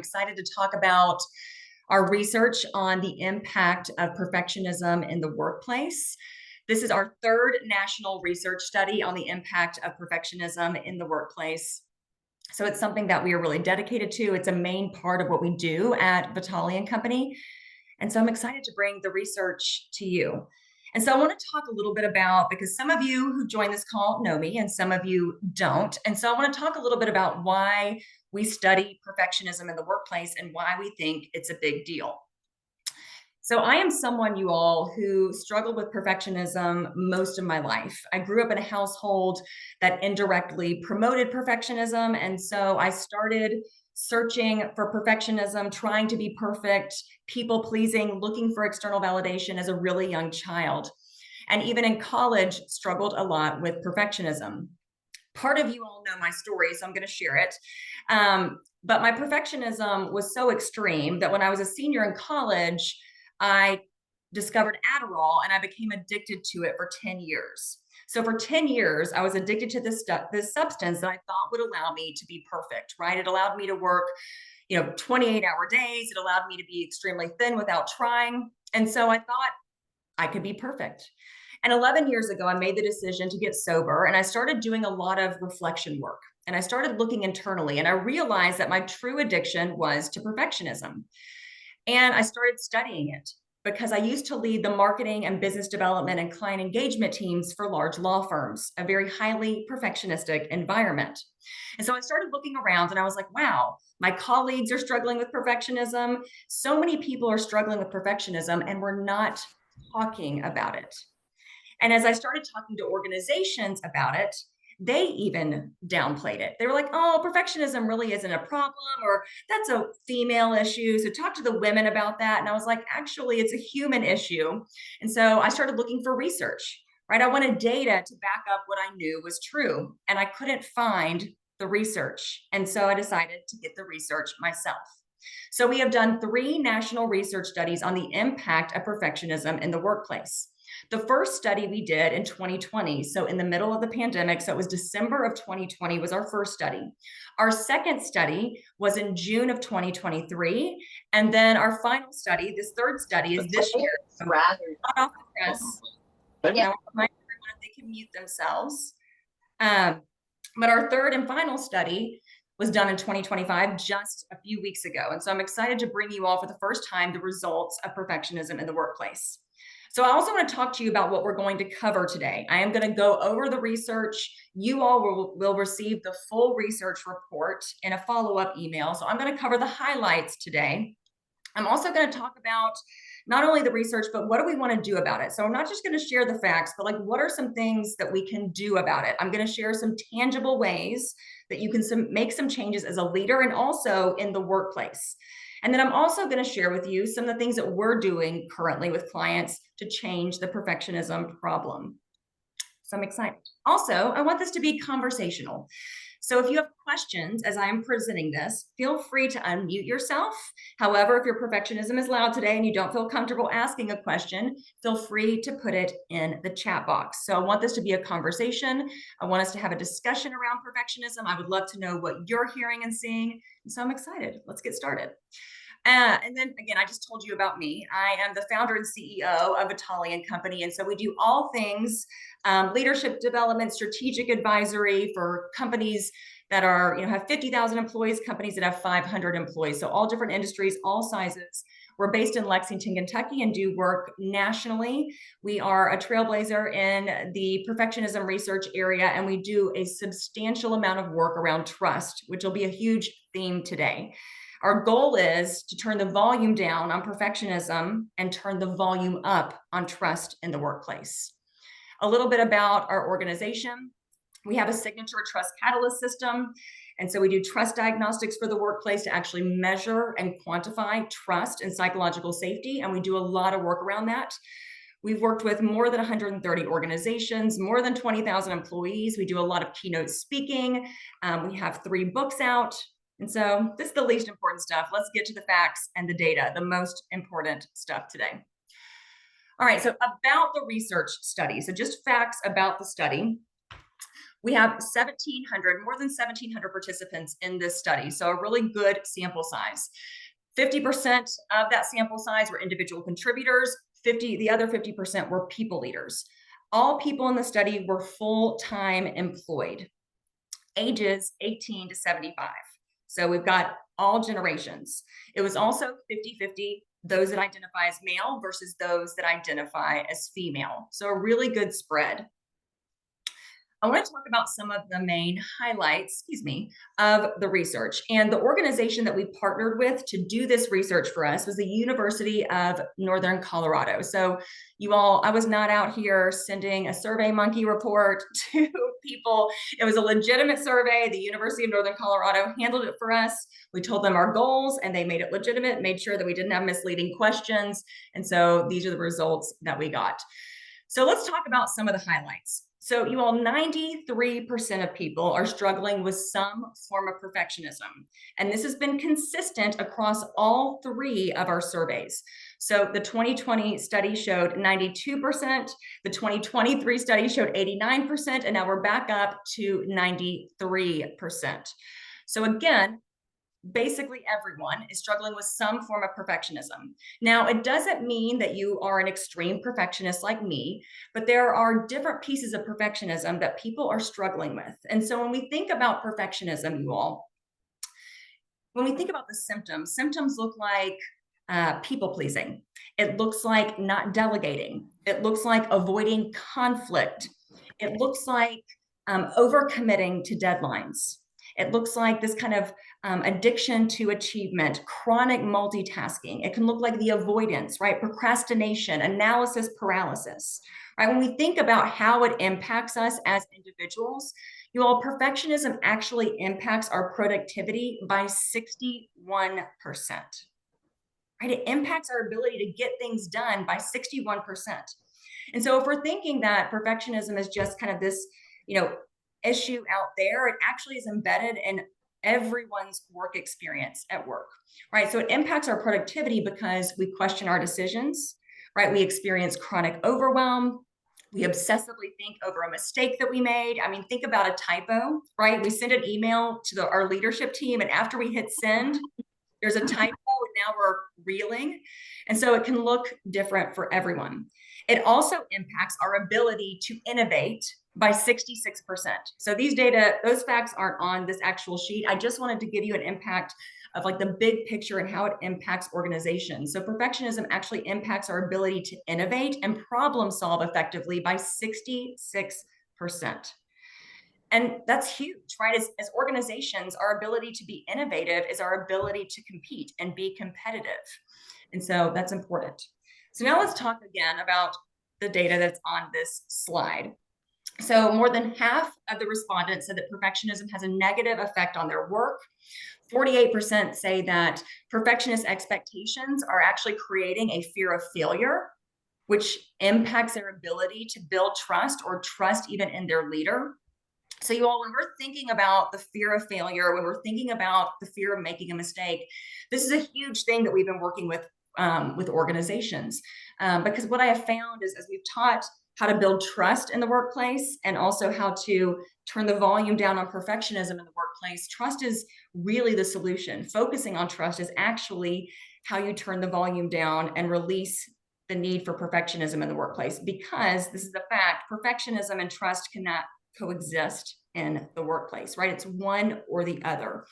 Excited to talk about our research on the impact of perfectionism in the workplace. This is our third national research study on the impact of perfectionism in the workplace. So it's something that we are really dedicated to. It's a main part of what we do at Vitale and Company. And so I'm excited to bring the research to you. And so I want to talk a little bit about, because some of you who join this call know me and some of you don't. And so I want to talk a little bit about why we study perfectionism in the workplace and why we think it's a big deal. So I am someone, you all, who struggled with perfectionism most of my life. I grew up in a household that indirectly promoted perfectionism. And so I started searching for perfectionism, trying to be perfect, people pleasing, looking for external validation as a really young child. And even in college, struggled a lot with perfectionism. Part of you all know my story, so I'm going to share it. But my perfectionism was so extreme that when I was a senior in college, I discovered Adderall and I became addicted to it for 10 years. So for 10 years, I was addicted to this substance that I thought would allow me to be perfect, right? It allowed me to work, 28-hour days. It allowed me to be extremely thin without trying. And so I thought I could be perfect. And 11 years ago, I made the decision to get sober and I started doing a lot of reflection work. And I started looking internally and I realized that my true addiction was to perfectionism. And I started studying it because I used to lead the marketing and business development and client engagement teams for large law firms, a very highly perfectionistic environment. And so I started looking around and I was like, wow, my colleagues are struggling with perfectionism. So many people are struggling with perfectionism and we're not talking about it. And as I started talking to organizations about it, they even downplayed it. They were like, oh, perfectionism really isn't a problem, or that's a female issue. So talk to the women about that. And I was like, actually, it's a human issue. And so I started looking for research, right? I wanted data to back up what I knew was true. And I couldn't find the research. And so I decided to get the research myself. So we have done 3 national research studies on the impact of perfectionism in the workplace. The first study we did in 2020, so in the middle of the pandemic, so it was December of 2020 was our first study. Our second study was in June of 2023, and then our final study, this third study, is this year. So hot off the press. And I want to remind everyone if they can mute themselves. But our third and final study was done in 2025, just a few weeks ago. And so I'm excited to bring you all for the first time the results of perfectionism in the workplace. So I also want to talk to you about what we're going to cover today. I am going to go over the research. You all will receive the full research report in a follow-up email. So I'm going to cover the highlights today. I'm also going to talk about not only the research, but what do we want to do about it? So I'm not just going to share the facts, but like, what are some things that we can do about it? I'm going to share some tangible ways that you can make some changes as a leader and also in the workplace. And then I'm also going to share with you some of the things that we're doing currently with clients to change the perfectionism problem. So I'm excited. Also, I want this to be conversational. So if you have questions as I am presenting this, feel free to unmute yourself. However, if your perfectionism is loud today and you don't feel comfortable asking a question, feel free to put it in the chat box. So I want this to be a conversation. I want us to have a discussion around perfectionism. I would love to know what you're hearing and seeing. And so I'm excited. Let's get started. And then again, I just told you about me. I am the founder and CEO of Vitale and Company. And so we do all things leadership development, strategic advisory for companies that are, have 50,000 employees, companies that have 500 employees. So all different industries, all sizes. We're based in Lexington, Kentucky, and do work nationally. We are a trailblazer in the perfectionism research area, and we do a substantial amount of work around trust, which will be a huge theme today. Our goal is to turn the volume down on perfectionism and turn the volume up on trust in the workplace. A little bit about our organization. We have a signature trust catalyst system. And so we do trust diagnostics for the workplace to actually measure and quantify trust and psychological safety. And we do a lot of work around that. We've worked with more than 130 organizations, more than 20,000 employees. We do a lot of keynote speaking. We have 3 books out. And so this is the least important stuff. Let's get to the facts and the data, the most important stuff today. All right, so about the research study. So just facts about the study. We have 1,700, more than 1,700 participants in this study, so a really good sample size. 50% of that sample size were individual contributors, the other 50% were people leaders. All people in the study were full-time employed, ages 18 to 75. So we've got all generations. It was also 50-50, those that identify as male versus those that identify as female. So a really good spread. I want to talk about some of the main highlights, of the research. And the organization that we partnered with to do this research for us was the University of Northern Colorado. So you all, I was not out here sending a Survey Monkey report to people. It was a legitimate survey. The University of Northern Colorado handled it for us. We told them our goals and they made it legitimate, made sure that we didn't have misleading questions. And so these are the results that we got. So let's talk about some of the highlights. So you all, 93% of people are struggling with some form of perfectionism. And this has been consistent across all three of our surveys. So the 2020 study showed 92%, the 2023 study showed 89%, and now we're back up to 93%. So again, basically everyone is struggling with some form of perfectionism. Now, it doesn't mean that you are an extreme perfectionist like me, but there are different pieces of perfectionism that people are struggling with. And so when we think about perfectionism, you all, when we think about the symptoms look like people pleasing. It looks like not delegating. It looks like avoiding conflict. It looks like overcommitting to deadlines. It looks like this kind of addiction to achievement, chronic multitasking. It can look like the avoidance, right? Procrastination, analysis paralysis, right? When we think about how it impacts us as individuals, you all, perfectionism actually impacts our productivity by 61%, right? It impacts our ability to get things done by 61%. And so if we're thinking that perfectionism is just kind of this, issue out there, it actually is embedded in everyone's work experience at work, right? So it impacts our productivity because we question our decisions, right? We experience chronic overwhelm. We obsessively think over a mistake that we made. I mean, think about a typo, right? We send an email to our leadership team, and after we hit send, there's a typo, and now we're reeling. And so it can look different for everyone. It also impacts our ability to innovate by 66%. So these data, those facts aren't on this actual sheet. I just wanted to give you an impact of like the big picture and how it impacts organizations. So perfectionism actually impacts our ability to innovate and problem solve effectively by 66%. And that's huge, right? As organizations, our ability to be innovative is our ability to compete and be competitive. And so that's important. So now let's talk again about the data that's on this slide. So more than half of the respondents said that perfectionism has a negative effect on their work. 48% say that perfectionist expectations are actually creating a fear of failure, which impacts their ability to build trust or trust even in their leader. So you all, when we're thinking about the fear of failure, when we're thinking about the fear of making a mistake, this is a huge thing that we've been working with organizations. Because what I have found is, as we've taught how to build trust in the workplace and also how to turn the volume down on perfectionism in the workplace, trust is really the solution. Focusing on trust is actually how you turn the volume down and release the need for perfectionism in the workplace, because this is the fact, perfectionism and trust cannot coexist in the workplace, right? It's one or the other.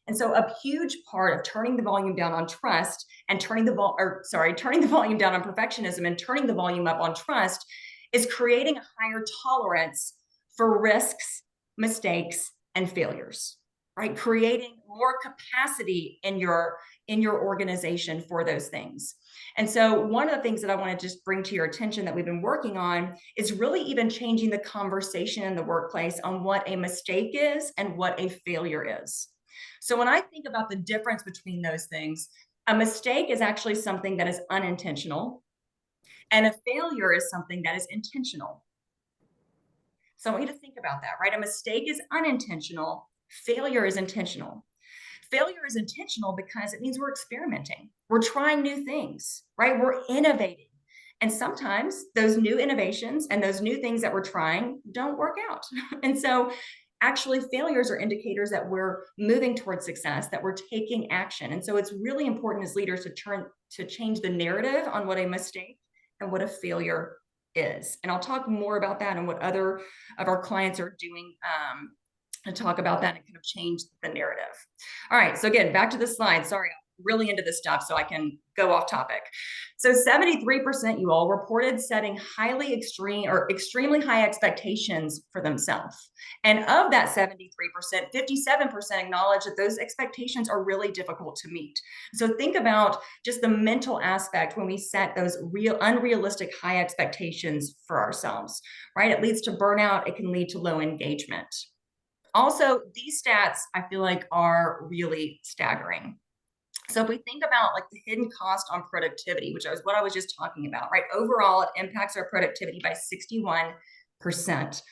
And so a huge part of turning the volume down on trust and turning the volume down on perfectionism and turning the volume up on trust is creating a higher tolerance for risks, mistakes, and failures, right? Creating more capacity in your organization for those things. And so one of the things that I want to just bring to your attention that we've been working on is really even changing the conversation in the workplace on what a mistake is and what a failure is. So when I think about the difference between those things, a mistake is actually something that is unintentional, and a failure is something that is intentional. So I want you to think about that, right? A mistake is unintentional, failure is intentional. Failure is intentional because it means we're experimenting. We're trying new things, right? We're innovating. And sometimes those new innovations and those new things that we're trying don't work out. And so actually failures are indicators that we're moving towards success, that we're taking action. And so it's really important as leaders to change the narrative on what a mistake and what a failure is. And I'll talk more about that and what other of our clients are doing to talk about that and kind of change the narrative. All right, so again, back to the slide. Sorry, I'm really into this stuff, so I can go off topic. So 73%, you all, reported setting highly extreme or extremely high expectations for themselves. And of that 73%, 57% acknowledge that those expectations are really difficult to meet. So think about just the mental aspect when we set those unrealistic high expectations for ourselves, right? It leads to burnout. It can lead to low engagement. Also, these stats I feel like are really staggering. So if we think about like the hidden cost on productivity, which is what I was just talking about, right? Overall, it impacts our productivity by 61%,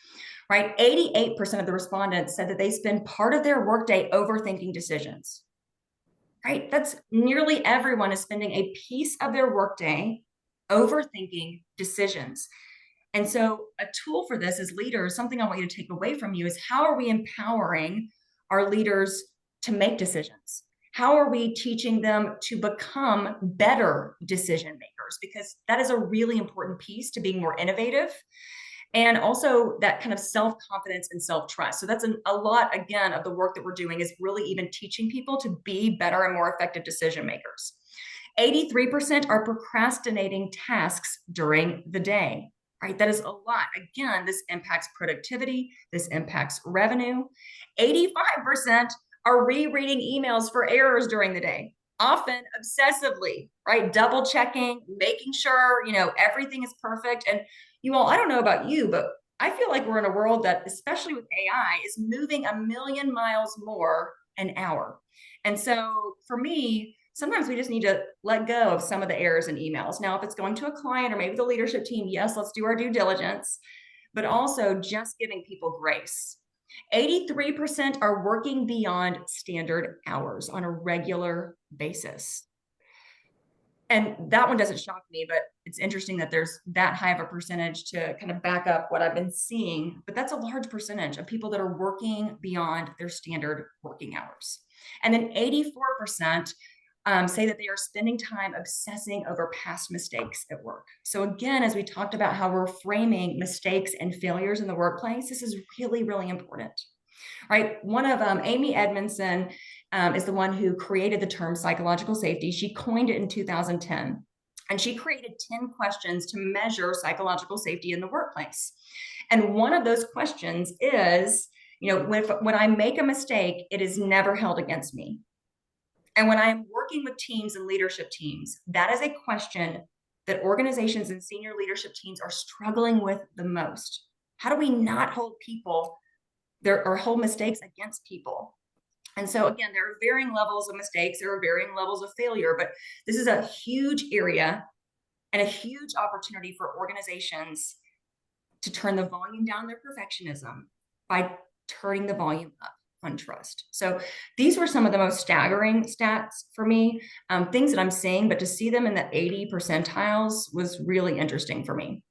right? 88% of the respondents said that they spend part of their workday overthinking decisions, right? That's nearly everyone is spending a piece of their workday overthinking decisions. And so a tool for this as leaders, something I want you to take away from you is how are we empowering our leaders to make decisions? How are we teaching them to become better decision makers? Because that is a really important piece to being more innovative. And also that kind of self-confidence and self-trust. So that's a lot, again, of the work that we're doing is really even teaching people to be better and more effective decision makers. 83% are procrastinating tasks during the day. Right? That is a lot. Again, this impacts productivity. This impacts revenue. 85% are rereading emails for errors during the day, often obsessively, right? Double checking, making sure, everything is perfect. And you all, I don't know about you, but I feel like we're in a world that, especially with AI, is moving a million miles more an hour. And so for me, sometimes we just need to let go of some of the errors in emails. Now, if it's going to a client or maybe the leadership team, yes, let's do our due diligence, but also just giving people grace. 83% are working beyond standard hours on a regular basis. And that one doesn't shock me, but it's interesting that there's that high of a percentage to kind of back up what I've been seeing. But that's a large percentage of people that are working beyond their standard working hours. And then 84% say that they are spending time obsessing over past mistakes at work. So again, as we talked about how we're framing mistakes and failures in the workplace, this is really, really important, right? One of Amy Edmondson is the one who created the term psychological safety. She coined it in 2010. And she created 10 questions to measure psychological safety in the workplace. And one of those questions is, when I make a mistake, it is never held against me. And when I'm working with teams and leadership teams, that is a question that organizations and senior leadership teams are struggling with the most. How do we not hold hold mistakes against people? And so again, there are varying levels of mistakes, there are varying levels of failure, but this is a huge area and a huge opportunity for organizations to turn the volume down their perfectionism by turning the volume up on trust. So these were some of the most staggering stats for me, things that I'm seeing, but to see them in the 80 percentiles was really interesting for me.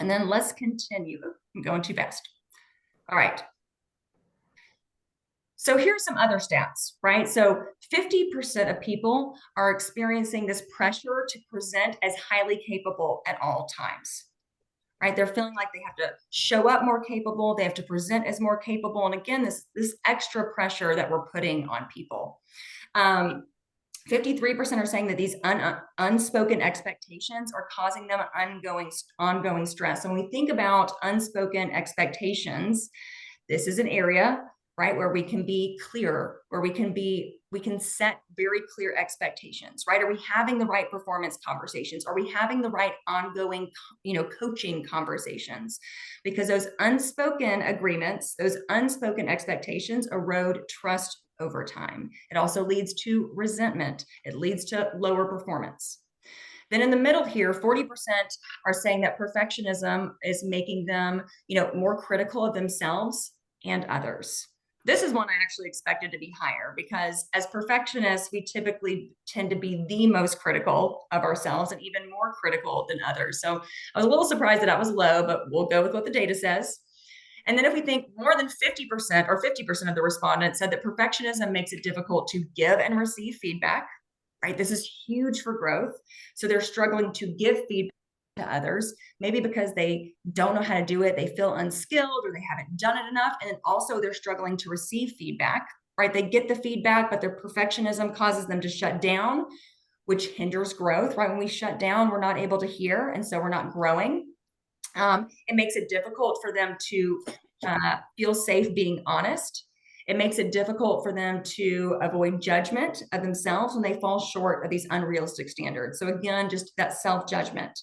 And then let's continue. I'm going too fast. All right. So here's some other stats, right? So 50% of people are experiencing this pressure to present as highly capable at all times, right? They're feeling like they have to show up more capable. They have to present as more capable. And again, this extra pressure that we're putting on people. 53% are saying that these unspoken expectations are causing them ongoing stress. So when we think about unspoken expectations, this is an area, right, where we can be clear, where we can set very clear expectations, right? Are we having the right performance conversations? Are we having the right ongoing, coaching conversations? Because those unspoken agreements, those unspoken expectations erode trust over time. It also leads to resentment. It leads to lower performance. Then in the middle here, 40% are saying that perfectionism is making them, more critical of themselves and others. This is one I actually expected to be higher because as perfectionists, we typically tend to be the most critical of ourselves and even more critical than others. So I was a little surprised that I was low, but we'll go with what the data says. And then if we think more than 50% or 50% of the respondents said that perfectionism makes it difficult to give and receive feedback, right? This is huge for growth. So they're struggling to give feedback to others, maybe because they don't know how to do it, they feel unskilled or they haven't done it enough. And also they're struggling to receive feedback, right? They get the feedback, but their perfectionism causes them to shut down, which hinders growth, right? When we shut down, we're not able to hear, and so we're not growing. It makes it difficult for them to feel safe being honest. It makes it difficult for them to avoid judgment of themselves when they fall short of these unrealistic standards. So again, just that self-judgment.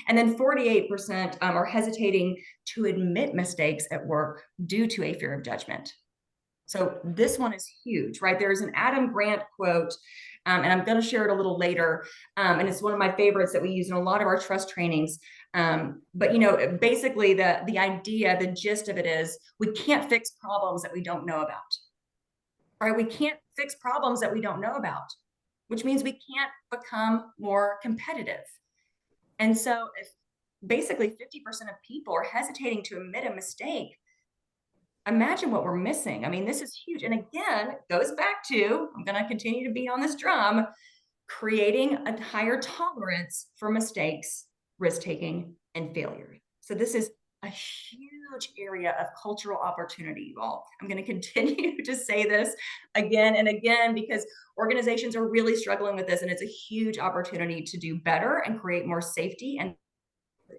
And then 48% are hesitating to admit mistakes at work due to a fear of judgment. So this one is huge, right? There's an Adam Grant quote, and I'm going to share it a little later. And it's one of my favorites that we use in a lot of our trust trainings. But basically the idea, the gist of it is we can't fix problems that we don't know about. Right? We can't fix problems that we don't know about, which means we can't become more competitive. And so if basically 50% of people are hesitating to admit a mistake, imagine what we're missing. I mean, this is huge. And again, it goes back to, I'm going to continue to beat on this drum, creating a higher tolerance for mistakes, risk-taking, and failure. So this is a huge area of cultural opportunity, you all. I'm going to continue to say this again and again because organizations are really struggling with this, and it's a huge opportunity to do better and create more safety and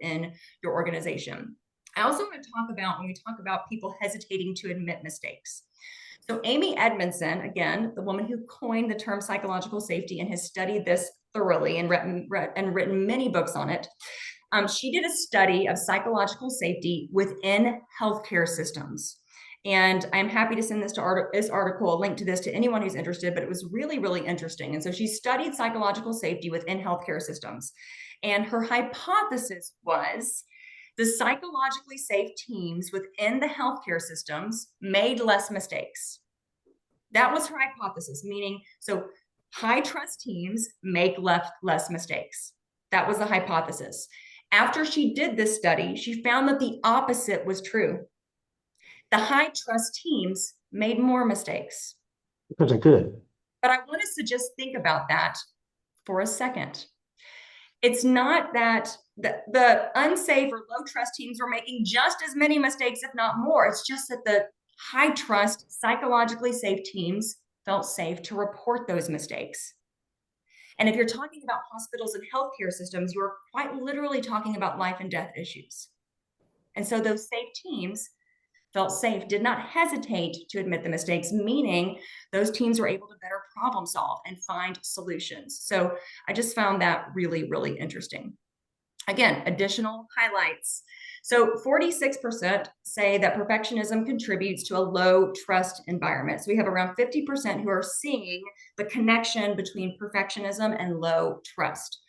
in your organization. I also want to talk about, when we talk about people hesitating to admit mistakes. So Amy Edmondson, again, the woman who coined the term psychological safety and has studied this thoroughly and written many books on it. She did a study of psychological safety within healthcare systems. And I'm happy to send this article, a link to this to anyone who's interested, but it was really, really interesting. And so she studied psychological safety within healthcare systems. And her hypothesis was the psychologically safe teams within the healthcare systems made less mistakes. That was her hypothesis, meaning, so high trust teams make less mistakes. That was the hypothesis. After she did this study, she found that the opposite was true. The high trust teams made more mistakes. Because they're good. But I want us to just think about that for a second. It's not that the unsafe or low trust teams were making just as many mistakes, if not more. It's just that the high trust, psychologically safe teams felt safe to report those mistakes. And if you're talking about hospitals and healthcare systems, you're quite literally talking about life and death issues. And so those safe teams felt safe, did not hesitate to admit the mistakes, meaning those teams were able to better problem solve and find solutions. So I just found that really, really interesting. Again, additional highlights. So 46% say that perfectionism contributes to a low trust environment. So we have around 50% who are seeing the connection between perfectionism and low trust.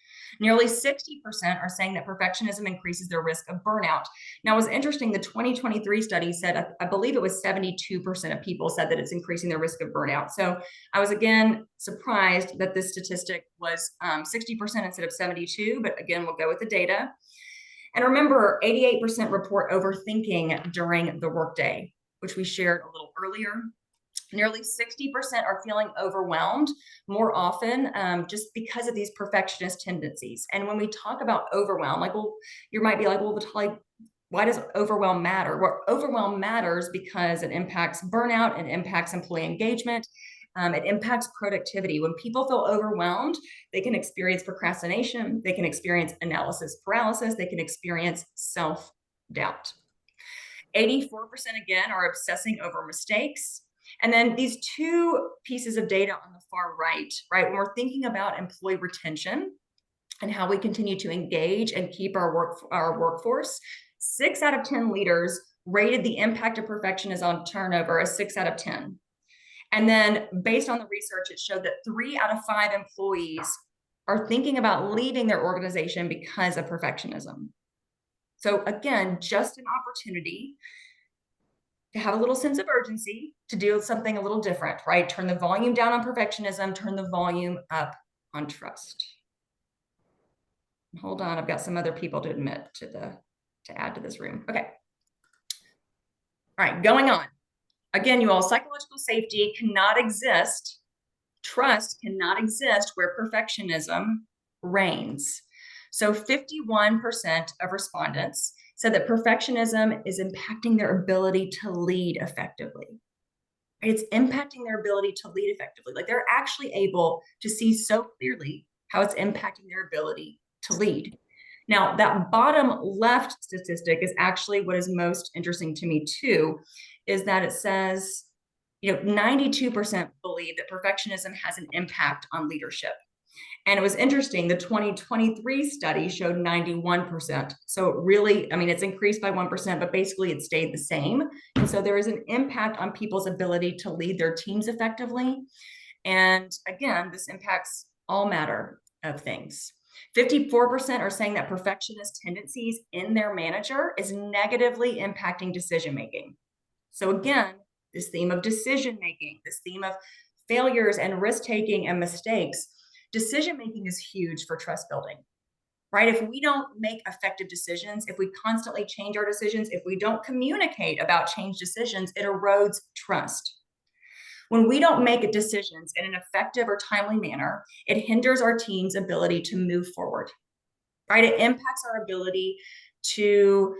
Nearly 60% are saying that perfectionism increases their risk of burnout. Now, it was interesting, the 2023 study said, I believe it was 72% of people said that it's increasing their risk of burnout. So I was, again, surprised that this statistic was 60% instead of 72, but again, we'll go with the data. And remember, 88% report overthinking during the workday, which we shared a little earlier. Nearly 60% are feeling overwhelmed more often just because of these perfectionist tendencies. And when we talk about overwhelm, like, well, you might be like, well, Vitale, why does overwhelm matter? Well, overwhelm matters because it impacts burnout, it impacts employee engagement, it impacts productivity. When people feel overwhelmed, they can experience procrastination, they can experience analysis paralysis, they can experience self-doubt. 84% again are obsessing over mistakes. And then these two pieces of data on the far right, when we're thinking about employee retention and how we continue to engage and keep our workforce, 6 out of 10 leaders rated the impact of perfectionism on turnover as 6 out of 10. And then based on the research, it showed that 3 out of 5 employees are thinking about leaving their organization because of perfectionism. So again, just an opportunity to have a little sense of urgency, to do something a little different, right? Turn the volume down on perfectionism, turn the volume up on trust. Hold on, I've got some other people to admit to add to this room. Okay. All right, going on. Again, you all, psychological safety cannot exist, trust cannot exist where perfectionism reigns. So 51% of respondents said that perfectionism is impacting their ability to lead effectively. It's impacting their ability to lead effectively. Like, they're actually able to see so clearly how it's impacting their ability to lead. Now, that bottom left statistic is actually what is most interesting to me too, is that it says, 92% believe that perfectionism has an impact on leadership. And it was interesting, the 2023 study showed 91%. So it really, it's increased by 1%, but basically it stayed the same. And so there is an impact on people's ability to lead their teams effectively. And again, this impacts all matter of things. 54% are saying that perfectionist tendencies in their manager is negatively impacting decision-making. So again, this theme of decision-making, this theme of failures and risk-taking and mistakes, decision-making is huge for trust building, right? If we don't make effective decisions, if we constantly change our decisions, if we don't communicate about change decisions, it erodes trust. When we don't make decisions in an effective or timely manner, it hinders our team's ability to move forward, right? It impacts our ability to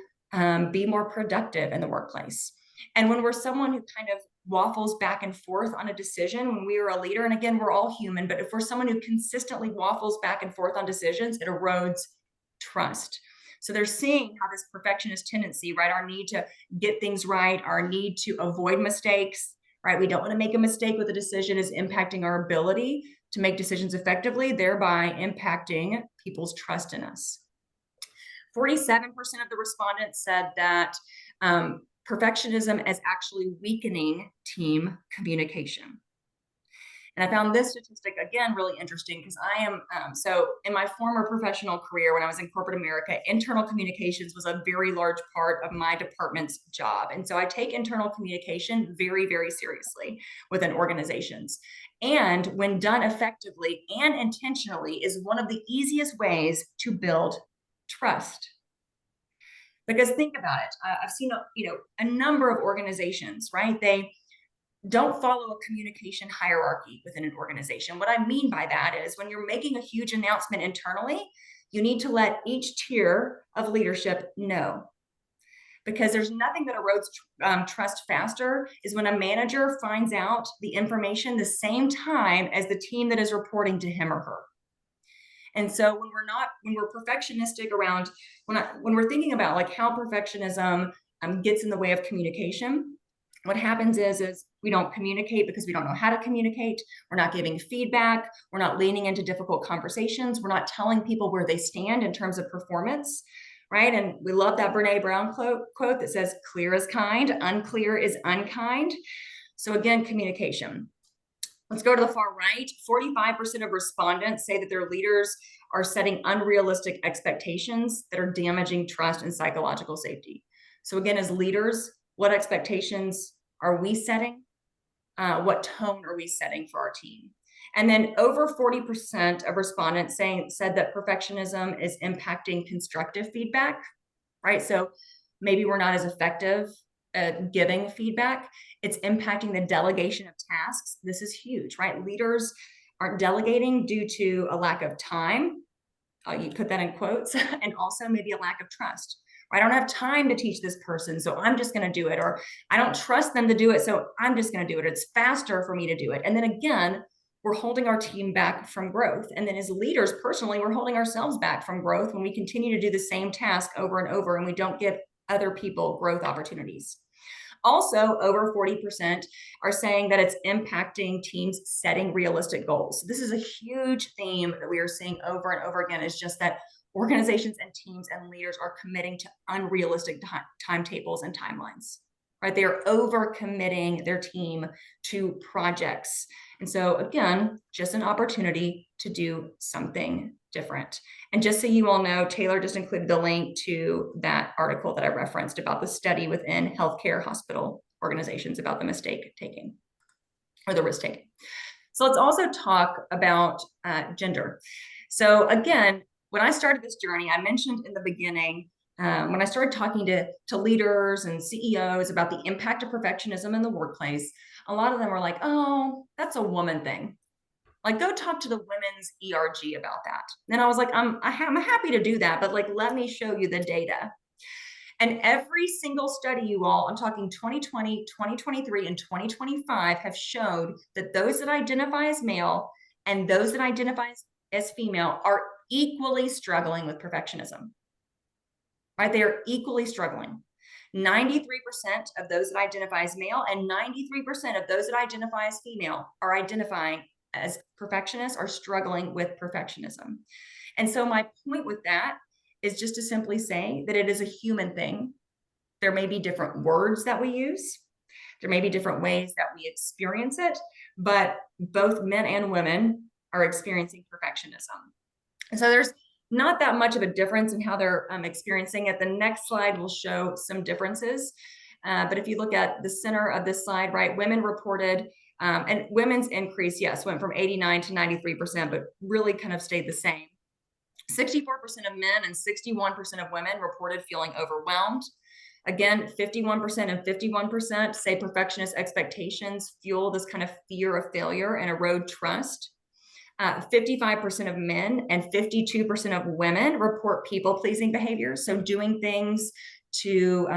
be more productive in the workplace. And when we're someone who kind of waffles back and forth on a decision, when we are a leader, and again, we're all human, but if we're someone who consistently waffles back and forth on decisions, it erodes trust. So they're seeing how this perfectionist tendency, right, our need to get things right, our need to avoid mistakes, right? We don't want to make a mistake with a decision, is impacting our ability to make decisions effectively, thereby impacting people's trust in us. 47% of the respondents said that perfectionism is actually weakening team communication. And I found this statistic, again, really interesting because I am, so in my former professional career, when I was in corporate America, internal communications was a very large part of my department's job. And so I take internal communication very, very seriously within organizations. And when done effectively and intentionally is one of the easiest ways to build trust. Because think about it, I've seen a number of organizations, right? They don't follow a communication hierarchy within an organization. What I mean by that is when you're making a huge announcement internally, you need to let each tier of leadership know. Because there's nothing that erodes trust faster is when a manager finds out the information the same time as the team that is reporting to him or her. And so when we're perfectionistic around, when we're thinking about like how perfectionism gets in the way of communication, what happens is we don't communicate because we don't know how to communicate. We're not giving feedback. We're not leaning into difficult conversations. We're not telling people where they stand in terms of performance, right? And we love that Brene Brown quote that says, clear is kind, unclear is unkind. So again, communication. Let's go to the far right. 45% of respondents say that their leaders are setting unrealistic expectations that are damaging trust and psychological safety. So again, as leaders, what expectations are we setting? What tone are we setting for our team? And then over 40% of respondents said that perfectionism is impacting constructive feedback, right? So maybe we're not as effective at giving feedback. It's impacting the delegation of tasks. This is huge, right? Leaders aren't delegating due to a lack of time. You put that in quotes, and also maybe a lack of trust. I don't have time to teach this person, so I'm just going to do it. Or I don't trust them to do it, so I'm just going to do it. It's faster for me to do it. And then again, we're holding our team back from growth. And then as leaders, personally, we're holding ourselves back from growth when we continue to do the same task over and over and we don't give other people growth opportunities. Also, over 40% are saying that it's impacting teams setting realistic goals. This is a huge theme that we are seeing over and over again, is just that organizations and teams and leaders are committing to unrealistic timetables and timelines, right? They are over-committing their team to projects. And so again, just an opportunity to do something different. And just so you all know, Taylor just included the link to that article that I referenced about the study within healthcare hospital organizations about the mistake taking or the risk taking. So let's also talk about gender. So again, when I started this journey, I mentioned in the beginning, when I started talking to leaders and CEOs about the impact of perfectionism in the workplace, a lot of them were like, oh, that's a woman thing. Like, go talk to the women's ERG about that. And I was like, I'm happy to do that, but like, let me show you the data. And every single study, you all, I'm talking 2020, 2023, and 2025, have showed that those that identify as male and those that identify as female are equally struggling with perfectionism. Right? They are equally struggling. 93% of those that identify as male and 93% of those that identify as female are identifying as perfectionists, are struggling with perfectionism. And so my point with that is just to simply say that it is a human thing. There may be different words that we use. There may be different ways that we experience it, but both men and women are experiencing perfectionism. And so there's not that much of a difference in how they're experiencing it. The next slide will show some differences. But if you look at the center of this slide, right, women reported, and women's increase, yes, went from 89 to 93%, but really kind of stayed the same. 64% of men and 61% of women reported feeling overwhelmed. Again, 51% and 51% say perfectionist expectations fuel this kind of fear of failure and erode trust. 55% of men and 52% of women report people-pleasing behaviors. So doing things to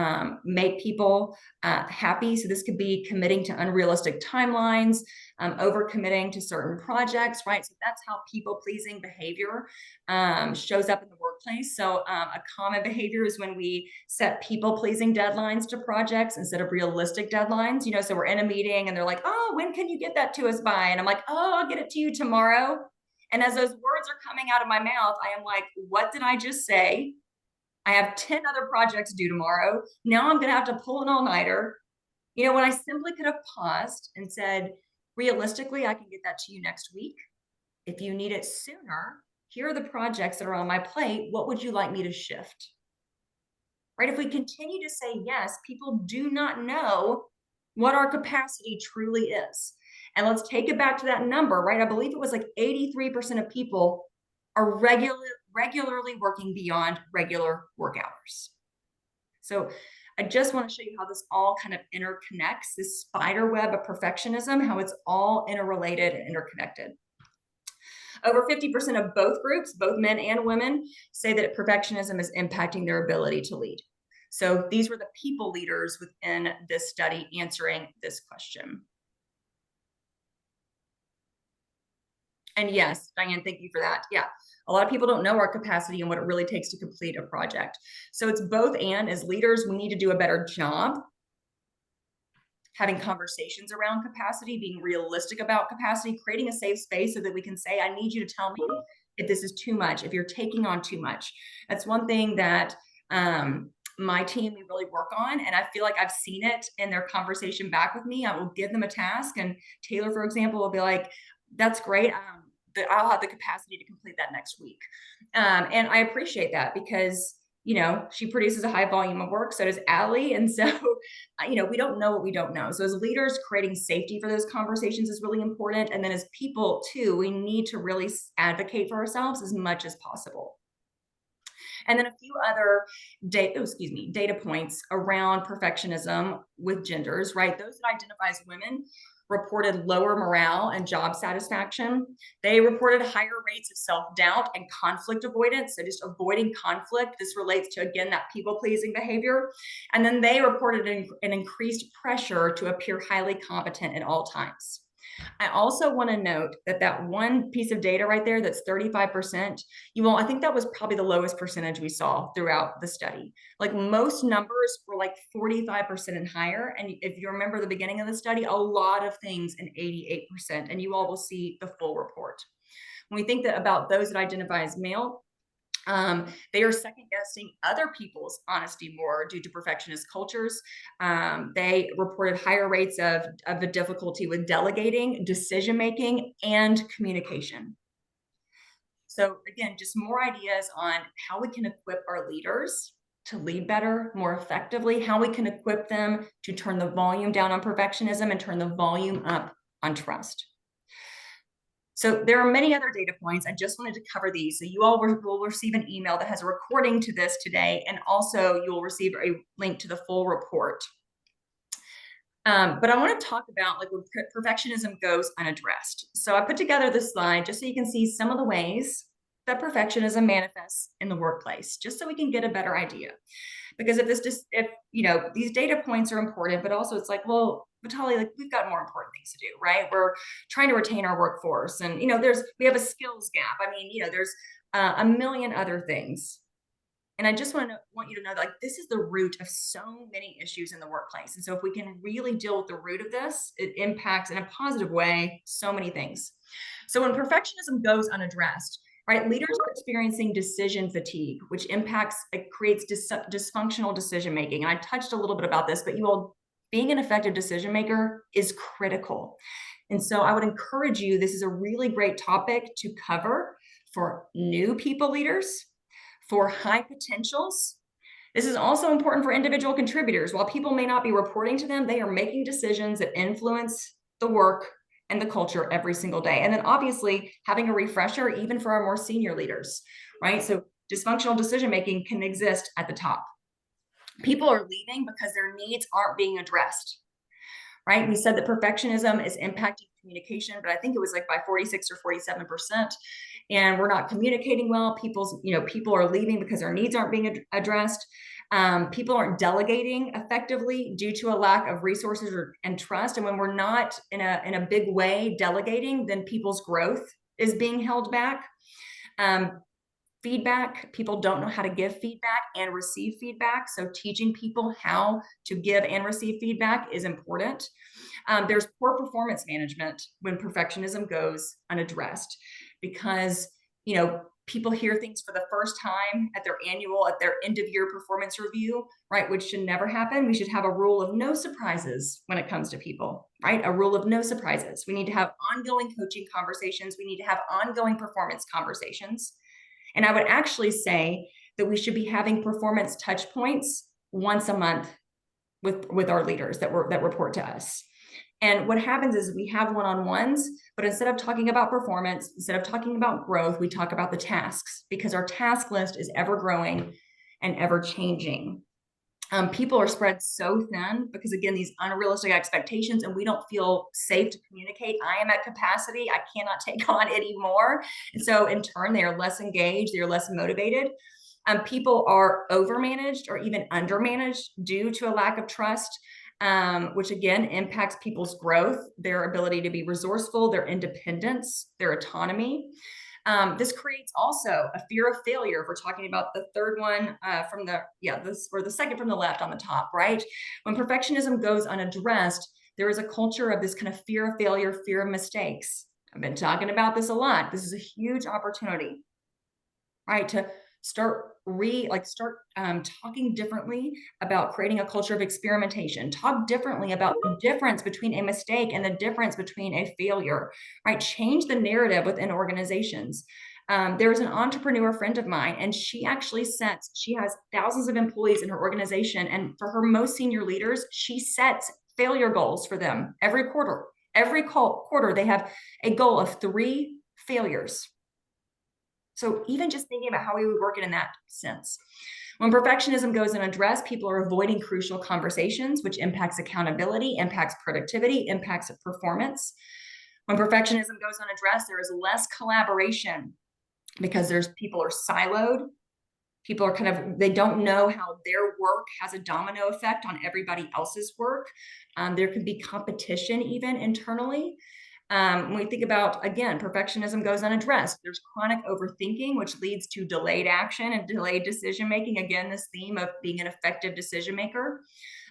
make people happy. So this could be committing to unrealistic timelines, over-committing to certain projects, right? So that's how people-pleasing behavior shows up in the workplace. So a common behavior is when we set people-pleasing deadlines to projects instead of realistic deadlines. You know, so we're in a meeting and they're like, oh, when can you get that to us by? And I'm like, oh, I'll get it to you tomorrow. And as those words are coming out of my mouth, I am like, what did I just say? I have 10 other projects due tomorrow. Now I'm going to have to pull an all-nighter. You know, when I simply could have paused and said, realistically, I can get that to you next week. If you need it sooner, here are the projects that are on my plate. What would you like me to shift? Right? If we continue to say yes, people do not know what our capacity truly is. And let's take it back to that number, right? I believe it was like 83% of people are regularly working beyond regular work hours. So I just want to show you how this all kind of interconnects, this spider web of perfectionism, how it's all interrelated and interconnected. Over 50% of both groups, both men and women, say that perfectionism is impacting their ability to lead. So these were the people leaders within this study answering this question. And yes, Diane, thank you for that. Yeah, a lot of people don't know our capacity and what it really takes to complete a project. So it's both and. As leaders, we need to do a better job having conversations around capacity, being realistic about capacity, creating a safe space so that we can say, I need you to tell me if this is too much, if you're taking on too much. That's one thing that my team, we really work on. And I feel like I've seen it in their conversation back with me. I will give them a task. And Taylor, for example, will be like, that's great. I'll have the capacity to complete that next week. And I appreciate that because, you know, she produces a high volume of work. So does Allie. And so, you know, we don't know what we don't know. So as leaders, creating safety for those conversations is really important. And then as people too, we need to really advocate for ourselves as much as possible. And then a few other data points around perfectionism with genders, right? Those that identify as women reported lower morale and job satisfaction. They reported higher rates of self-doubt and conflict avoidance. So just avoiding conflict. This relates to, again, that people-pleasing behavior. And then they reported an increased pressure to appear highly competent at all times. I also want to note that that one piece of data right there, that's 35%, I think that was probably the lowest percentage we saw throughout the study. Like most numbers were like 45% and higher. And if you remember the beginning of the study, a lot of things in 88%, and you all will see the full report. When we think that about those that identify as male, they are second guessing other people's honesty more due to perfectionist cultures. They reported higher rates of the difficulty with delegating, decision-making, and communication. So again, just more ideas on how we can equip our leaders to lead better, more effectively, how we can equip them to turn the volume down on perfectionism and turn the volume up on trust. So there are many other data points. I just wanted to cover these. So you all will receive an email that has a recording to this today, and also you will receive a link to the full report. But I want to talk about like when perfectionism goes unaddressed. So I put together this slide just so you can see some of the ways that perfectionism manifests in the workplace, just so we can get a better idea. Because if you know, these data points are important, but also it's like, well, Vitale, like we've got more important things to do, right? We're trying to retain our workforce, and you know, we have a skills gap. I mean, you know, there's a million other things. And I just want you to know that like this is the root of so many issues in the workplace. And so if we can really deal with the root of this, it impacts in a positive way so many things. So when perfectionism goes unaddressed, right, leaders are experiencing decision fatigue, which creates dysfunctional decision making. And I touched a little bit about this, but being an effective decision maker is critical. And so I would encourage you, this is a really great topic to cover for new people leaders, for high potentials. This is also important for individual contributors. While people may not be reporting to them, they are making decisions that influence the work and the culture every single day. And then obviously having a refresher even for our more senior leaders, right? So dysfunctional decision-making can exist at the top. People are leaving because their needs aren't being addressed, right? We said that perfectionism is impacting communication, but I think it was like by 46 or 47%. And we're not communicating well. People are leaving because their needs aren't being addressed. People aren't delegating effectively due to a lack of resources and trust. And when we're not in a big way delegating, then people's growth is being held back. Feedback, people don't know how to give feedback and receive feedback. So teaching people how to give and receive feedback is important. There's poor performance management when perfectionism goes unaddressed, because you know, people hear things for the first time at their end of year performance review, right? Which should never happen. We should have a rule of no surprises when it comes to people, right? A rule of no surprises. We need to have ongoing coaching conversations. We need to have ongoing performance conversations. And I would actually say that we should be having performance touch points once a month with our leaders that report to us. And what happens is we have one-on-ones, but instead of talking about performance, instead of talking about growth, we talk about the tasks, because our task list is ever growing and ever changing. People are spread so thin because, again, these unrealistic expectations, and we don't feel safe to communicate. I am at capacity. I cannot take on any more. And so in turn, they are less engaged. They're less motivated. People are overmanaged or even undermanaged due to a lack of trust, which again impacts people's growth, their ability to be resourceful, their independence, their autonomy. This creates also a fear of failure. If we're talking about the third one the second from the left on the top, right? When perfectionism goes unaddressed, there is a culture of this kind of fear of failure, fear of mistakes. I've been talking about this a lot. This is a huge opportunity, right? To start talking differently about creating a culture of experimentation. Talk differently about the difference between a mistake and the difference between a failure, right? Change the narrative within organizations. There was an entrepreneur friend of mine, and she has thousands of employees in her organization. And for her most senior leaders, she sets failure goals for them every quarter. Every quarter, they have a goal of 3 failures. So even just thinking about how we would work it in that sense. When perfectionism goes unaddressed, people are avoiding crucial conversations, which impacts accountability, impacts productivity, impacts performance. When perfectionism goes unaddressed, there is less collaboration because people are siloed. People are they don't know how their work has a domino effect on everybody else's work. There can be competition even internally. When we think about, again, perfectionism goes unaddressed, there's chronic overthinking, which leads to delayed action and delayed decision-making. Again, this theme of being an effective decision maker.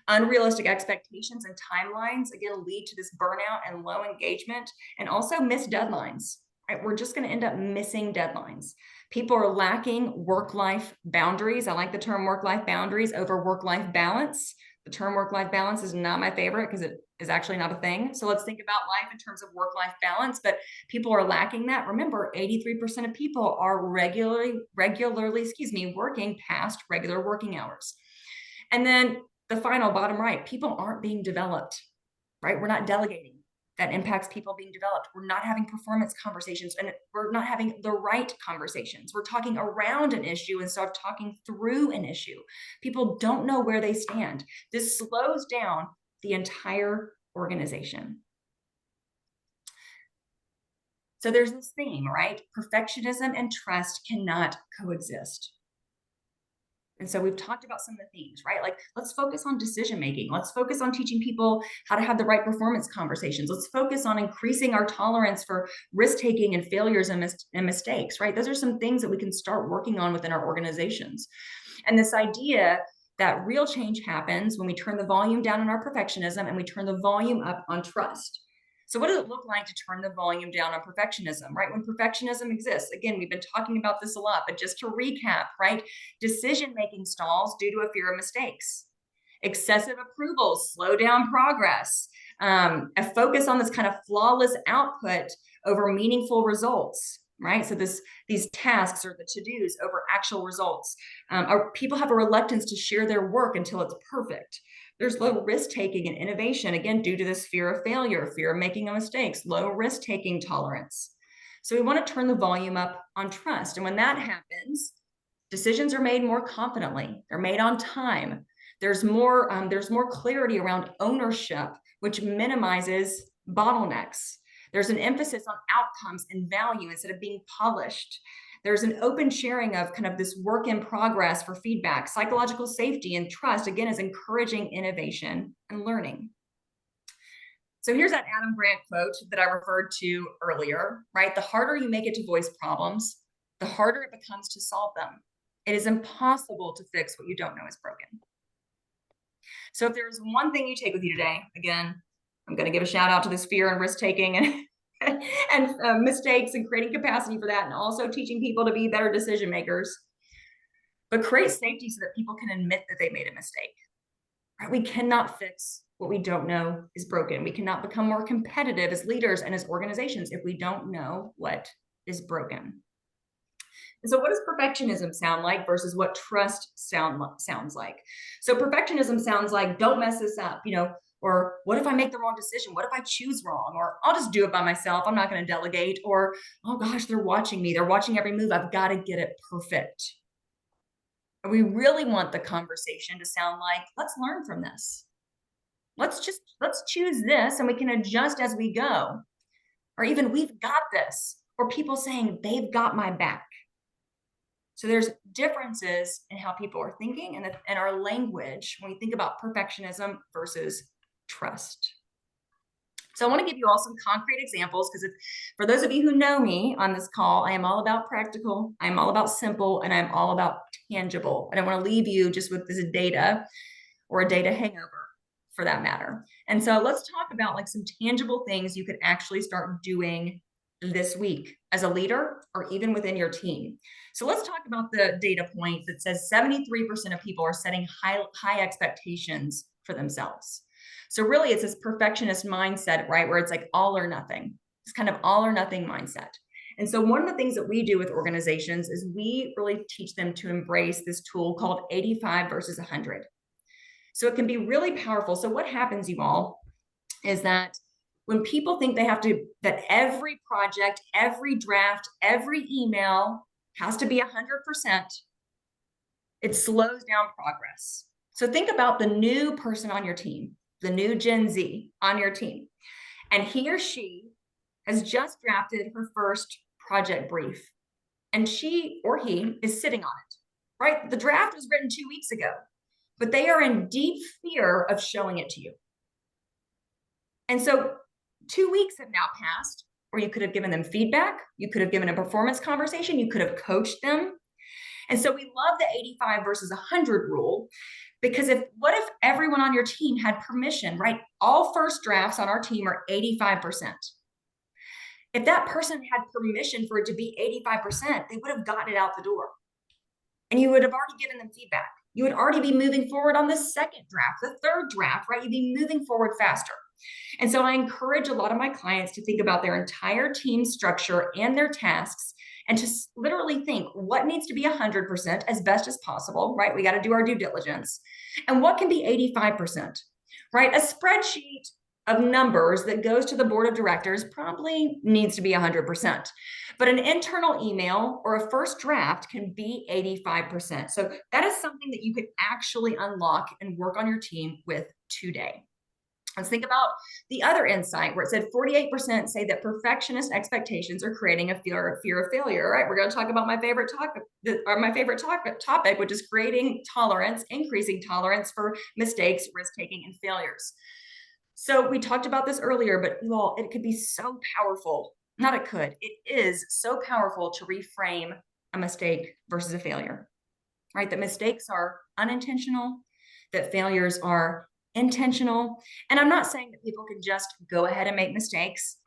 Unrealistic expectations and timelines, again, lead to this burnout and low engagement, and also missed deadlines, right? We're just going to end up missing deadlines. People are lacking work-life boundaries. I like the term work-life boundaries over work-life balance. The term work-life balance is not my favorite because it is actually not a thing. So let's think about life in terms of work-life balance, but people are lacking that. Remember, 83% of people are regularly, working past regular working hours. And then the final bottom right, people aren't being developed, right? We're not delegating. That impacts people being developed. We're not having performance conversations, and we're not having the right conversations. We're talking around an issue instead of talking through an issue. People don't know where they stand. This slows down the entire organization. So there's this theme, right? Perfectionism and trust cannot coexist. And so we've talked about some of the themes, right? Like, let's focus on decision making. Let's focus on teaching people how to have the right performance conversations. Let's focus on increasing our tolerance for risk taking and failures and mistakes, right? Those are some things that we can start working on within our organizations. And this idea that real change happens when we turn the volume down on our perfectionism and we turn the volume up on trust. So what does it look like to turn the volume down on perfectionism, right? When perfectionism exists, again, we've been talking about this a lot, but just to recap, right? Decision-making stalls due to a fear of mistakes. Excessive approvals slow down progress. A focus on this kind of flawless output over meaningful results, right? So these tasks or the to-dos over actual results. Or people have a reluctance to share their work until it's perfect. There's low risk-taking and innovation, again, due to this fear of failure, fear of making mistakes, low risk-taking tolerance. So we want to turn the volume up on trust. And when that happens, decisions are made more confidently. They're made on time. There's more clarity around ownership, which minimizes bottlenecks. There's an emphasis on outcomes and value instead of being polished. There's an open sharing of kind of this work in progress for feedback. Psychological safety and trust, again, is encouraging innovation and learning. So here's that Adam Grant quote that I referred to earlier, right? The harder you make it to voice problems, the harder it becomes to solve them. It is impossible to fix what you don't know is broken. So if there's one thing you take with you today, again, I'm going to give a shout out to this fear and risk taking and mistakes and creating capacity for that, and also teaching people to be better decision makers. But create safety so that people can admit that they made a mistake. Right? We cannot fix what we don't know is broken. We cannot become more competitive as leaders and as organizations if we don't know what is broken. And so what does perfectionism sound like versus what trust sounds like? So perfectionism sounds like, don't mess this up, or what if I make the wrong decision? What if I choose wrong? Or I'll just do it by myself. I'm not going to delegate. Or, oh gosh, they're watching me. They're watching every move. I've got to get it perfect. And we really want the conversation to sound like, let's learn from this. Let's choose this and we can adjust as we go. Or even, we've got this. Or people saying, they've got my back. So there's differences in how people are thinking and our language when we think about perfectionism versus trust. So I want to give you all some concrete examples because for those of you who know me on this call, I am all about practical, I'm all about simple, and I'm all about tangible. I don't want to leave you just with this data or a data hangover for that matter. And so let's talk about like some tangible things you could actually start doing this week as a leader or even within your team. So let's talk about the data point that says 73% of people are setting high expectations for themselves. So really it's this perfectionist mindset, right? Where it's like all or nothing. It's kind of all or nothing mindset. And so one of the things that we do with organizations is we really teach them to embrace this tool called 85 versus 100. So it can be really powerful. So what happens, you all, is that when people think that every project, every draft, every email has to be 100%, it slows down progress. So think about the new person on your team, the new Gen Z on your team, and he or she has just drafted her first project brief, and she or he is sitting on it, right? The draft was written 2 weeks ago, but they are in deep fear of showing it to you. And so 2 weeks have now passed where you could have given them feedback, you could have given a performance conversation, you could have coached them. And so we love the 85 versus 100 rule, because what if everyone on your team had permission, right? All first drafts on our team are 85%. If that person had permission for it to be 85%, they would have gotten it out the door. And you would have already given them feedback. you would already be moving forward on the second draft, the third draft, right? You'd be moving forward faster. And so I encourage a lot of my clients to think about their entire team structure and their tasks and to literally think what needs to be 100% as best as possible, right? We got to do our due diligence. And what can be 85%, right? A spreadsheet of numbers that goes to the board of directors probably needs to be 100%. But an internal email or a first draft can be 85%. So that is something that you could actually unlock and work on your team with today. Let's think about the other insight where it said 48% say that perfectionist expectations are creating a fear of failure. All right, we're going to talk about my favorite topic, which is creating tolerance, increasing tolerance for mistakes, risk-taking, and failures. So we talked about this earlier, but you all, it could be so powerful. Not it could, it is so powerful to reframe a mistake versus a failure, right? That mistakes are unintentional, that failures are intentional. And I'm not saying that people can just go ahead and make mistakes,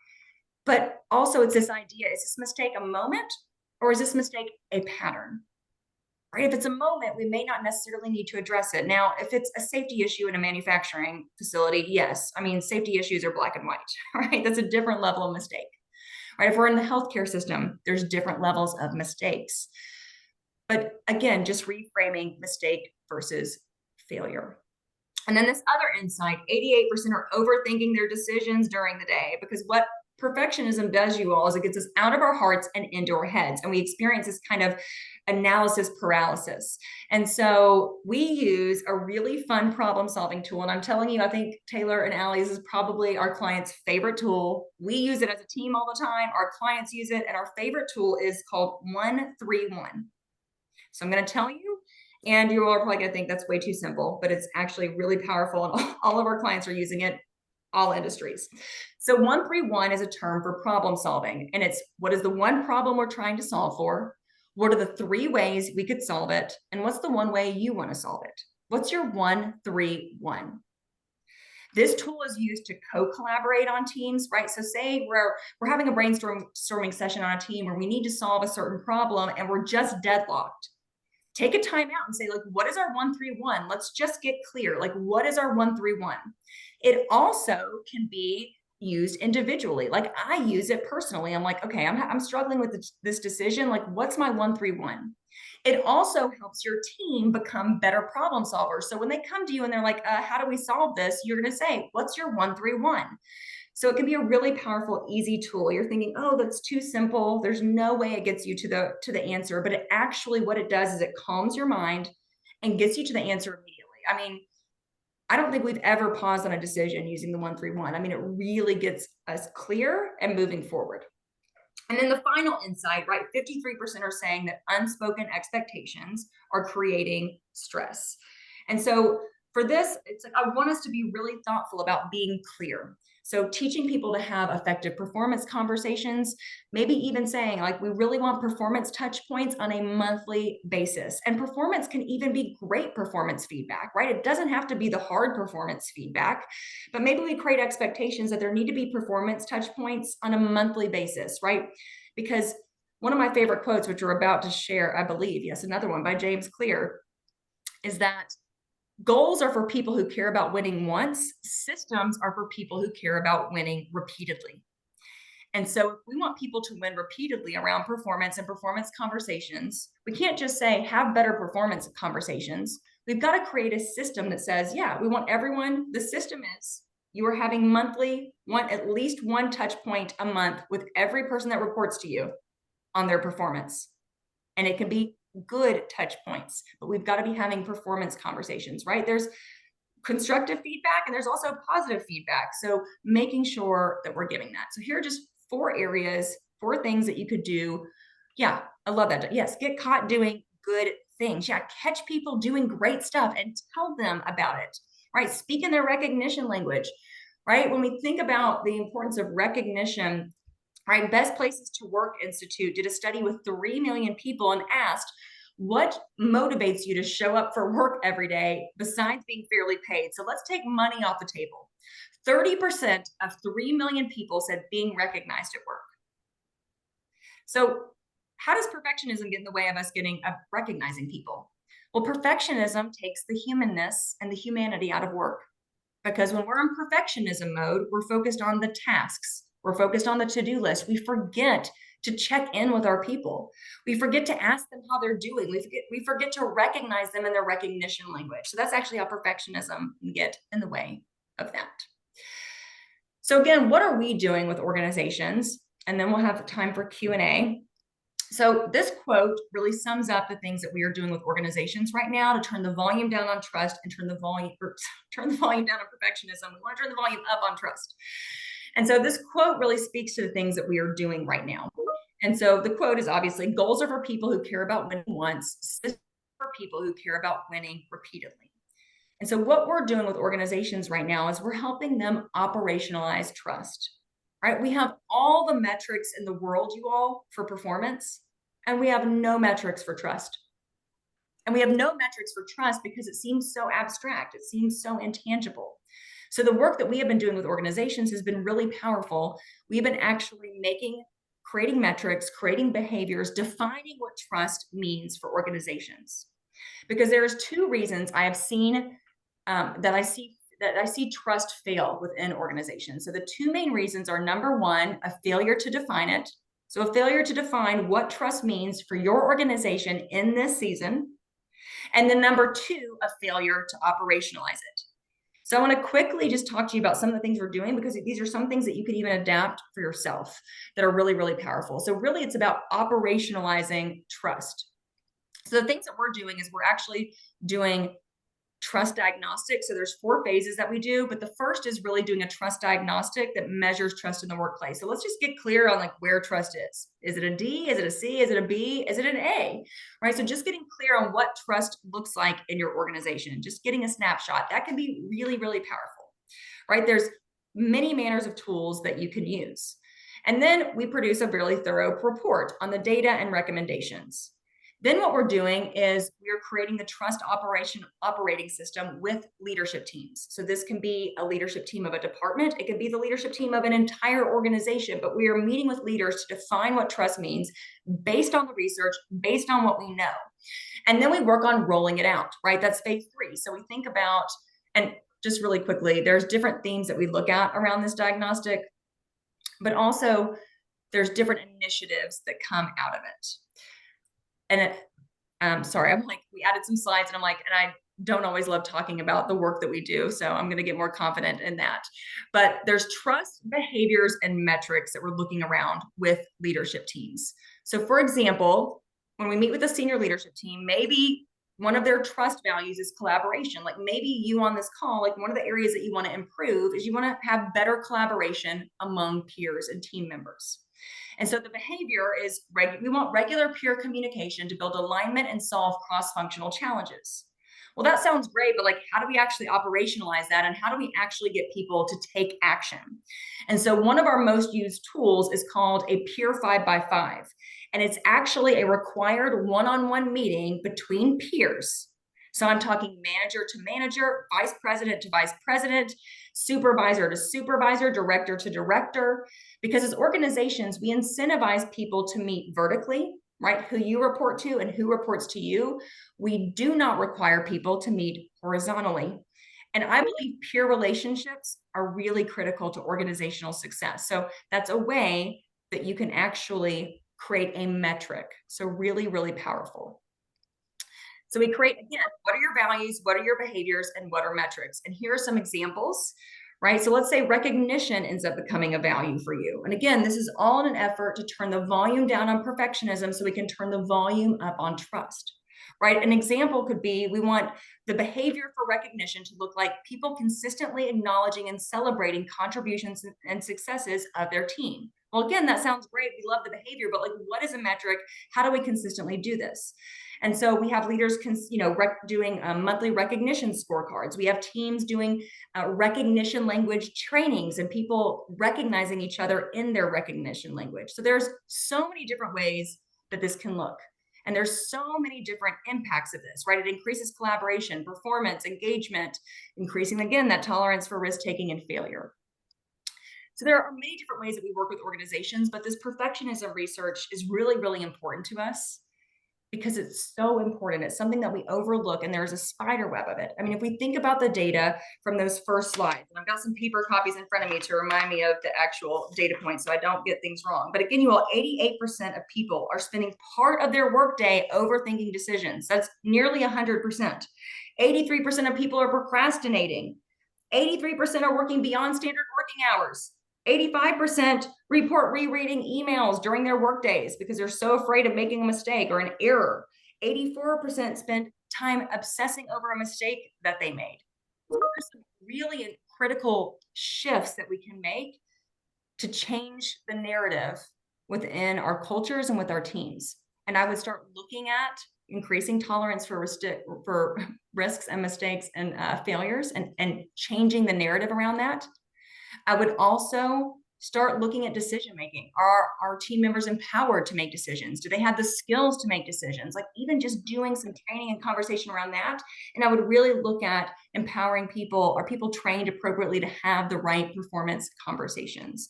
but also it's this idea, is this mistake a moment or is this mistake a pattern? Right? If it's a moment, we may not necessarily need to address it. Now, if it's a safety issue in a manufacturing facility, yes. I mean, safety issues are black and white, right? That's a different level of mistake. Right? If we're in the healthcare system, there's different levels of mistakes. But again, just reframing mistake versus failure. And then this other insight, 88% are overthinking their decisions during the day, because what perfectionism does, you all, is it gets us out of our hearts and into our heads. And we experience this kind of analysis paralysis. And so we use a really fun problem solving tool. And I'm telling you, I think Taylor and Allie's is probably our client's favorite tool. We use it as a team all the time. Our clients use it. And our favorite tool is called 131. So I'm going to tell you, and you all are probably going to think that's way too simple, but it's actually really powerful. And all of our clients are using it, all industries. So 131 is a term for problem solving. And it's, what is the one problem we're trying to solve for? What are the 3 ways we could solve it? And what's the one way you want to solve it? What's your 131? This tool is used to co-collaborate on teams, right? So say we're having a brainstorming session on a team where we need to solve a certain problem and we're just deadlocked. Take a time out and say, like, what is our 131? Let's just get clear. Like, what is our 131? It also can be used individually. Like, I use it personally. I'm like, okay, I'm struggling with this decision. Like, what's my 131? It also helps your team become better problem solvers. So when they come to you and they're like, how do we solve this? You're going to say, what's your 131? So it can be a really powerful, easy tool. You're thinking, oh, that's too simple. There's no way it gets you to the answer. But it actually, what it does is it calms your mind and gets you to the answer immediately. I mean, I don't think we've ever paused on a decision using the 131. I mean, it really gets us clear and moving forward. And then the final insight, right? 53% are saying that unspoken expectations are creating stress. And so for this, it's like, I want us to be really thoughtful about being clear. So teaching people to have effective performance conversations, maybe even saying, like, we really want performance touch points on a monthly basis. And performance can even be great performance feedback, right? It doesn't have to be the hard performance feedback, but maybe we create expectations that there need to be performance touch points on a monthly basis, right? Because one of my favorite quotes, which we're about to share, I believe, yes, another one by James Clear, is that goals are for people who care about winning once. Systems are for people who care about winning repeatedly. And so if we want people to win repeatedly around performance and performance conversations, we can't just say, have better performance conversations. We've got to create a system that says, yeah, we want everyone, the system is, you are having monthly, at least one touch point a month with every person that reports to you on their performance. And it can be good touch points, but we've got to be having performance conversations, right? There's constructive feedback and there's also positive feedback. So making sure that we're giving that. So here are just 4 areas, 4 things that you could do. Yeah, I love that. Yes, get caught doing good things. Yeah, catch people doing great stuff and tell them about it, right? Speak in their recognition language, right? When we think about the importance of recognition, right? Best Places to Work Institute did a study with 3 million people and asked, what motivates you to show up for work every day besides being fairly paid? So let's take money off the table. 30% of 3 million people said being recognized at work. So how does perfectionism get in the way of us recognizing people? Well, perfectionism takes the humanness and the humanity out of work. Because when we're in perfectionism mode, we're focused on the tasks, we're focused on the to-do list. We forget to check in with our people. We forget to ask them how they're doing. We forget to recognize them in their recognition language. So that's actually how perfectionism can get in the way of that. So again, what are we doing with organizations? And then we'll have time for Q&A. So this quote really sums up the things that we are doing with organizations right now to turn the volume down on trust and turn the volume down on perfectionism. We want to turn the volume up on trust. And so this quote really speaks to the things that we are doing right now. And so the quote is obviously, goals are for people who care about winning once, systems for people who care about winning repeatedly. And so what we're doing with organizations right now is we're helping them operationalize trust. Right? We have all the metrics in the world, you all, for performance, and we have no metrics for trust. And we have no metrics for trust because it seems so abstract. It seems so intangible. So the work that we have been doing with organizations has been really powerful. We've been actually creating metrics, creating behaviors, defining what trust means for organizations. Because there's two reasons I have seen that I see trust fail within organizations. So the two main reasons are, number one, a failure to define it. So a failure to define what trust means for your organization in this season. And then number two, a failure to operationalize it. So I want to quickly just talk to you about some of the things we're doing, because these are some things that you could even adapt for yourself that are really, really powerful. So really it's about operationalizing trust. So the things that we're doing is we're actually doing trust diagnostic. So there's 4 phases that we do, but the first is really doing a trust diagnostic that measures trust in the workplace. So let's just get clear on like where trust is. Is it a D? Is it a C? Is it a B? Is it an A? Right? So just getting clear on what trust looks like in your organization, just getting a snapshot, that can be really, really powerful, right? There's many manners of tools that you can use. And then we produce a really thorough report on the data and recommendations. Then what we're doing is we're creating the trust operating system with leadership teams. So this can be a leadership team of a department. It can be the leadership team of an entire organization, but we are meeting with leaders to define what trust means based on the research, based on what we know. And then we work on rolling it out, right? That's phase 3. So we think about, and just really quickly, there's different themes that we look at around this diagnostic, but also there's different initiatives that come out of it. And sorry, I'm like, we added some slides and I don't always love talking about the work that we do. So I'm going to get more confident in that. But there's trust, behaviors, and metrics that we're looking around with leadership teams. So for example, when we meet with a senior leadership team, maybe one of their trust values is collaboration. Like maybe you on this call, like one of the areas that you want to improve is you want to have better collaboration among peers and team members. And so the behavior is, we want regular peer communication to build alignment and solve cross-functional challenges. Well, that sounds great, but like, how do we actually operationalize that? And how do we actually get people to take action? And so one of our most used tools is called a peer 5x5. And it's actually a required one-on-one meeting between peers. So I'm talking manager to manager, vice president to vice president, supervisor to supervisor, director to director, because as organizations, we incentivize people to meet vertically, right? Who you report to and who reports to you. We do not require people to meet horizontally. And I believe peer relationships are really critical to organizational success. So that's a way that you can actually create a metric. So really, really powerful. So we create, again, what are your values, what are your behaviors, and what are metrics? And here are some examples, right? So let's say recognition ends up becoming a value for you. And again, this is all in an effort to turn the volume down on perfectionism so we can turn the volume up on trust, right? An example could be, we want the behavior for recognition to look like people consistently acknowledging and celebrating contributions and successes of their team. Well, again, that sounds great. We love the behavior, but like, what is a metric? How do we consistently do this? And so we have leaders, doing monthly recognition scorecards. We have teams doing recognition language trainings and people recognizing each other in their recognition language. So there's so many different ways that this can look. And there's so many different impacts of this, right? It increases collaboration, performance, engagement, increasing, again, that tolerance for risk-taking and failure. So there are many different ways that we work with organizations, but this perfectionism research is really, really important to us. because it's so important. It's something that we overlook, and there's a spider web of it. I mean, if we think about the data from those first slides, and I've got some paper copies in front of me to remind me of the actual data points so I don't get things wrong. But again, you all, 88% of people are spending part of their workday overthinking decisions. That's nearly 100%. 83% of people are procrastinating. 83% are working beyond standard working hours. 85% report rereading emails during their work days because they're so afraid of making a mistake or an error. 84% spend time obsessing over a mistake that they made. So there's some really critical shifts that we can make to change the narrative within our cultures and with our teams. And I would start looking at increasing tolerance for risks and mistakes and failures, and changing the narrative around that. I would also start looking at decision making. Are our team members empowered to make decisions? Do they have the skills to make decisions? Like, even just doing some training and conversation around that. And I would really look at empowering people. Are people trained appropriately to have the right performance conversations?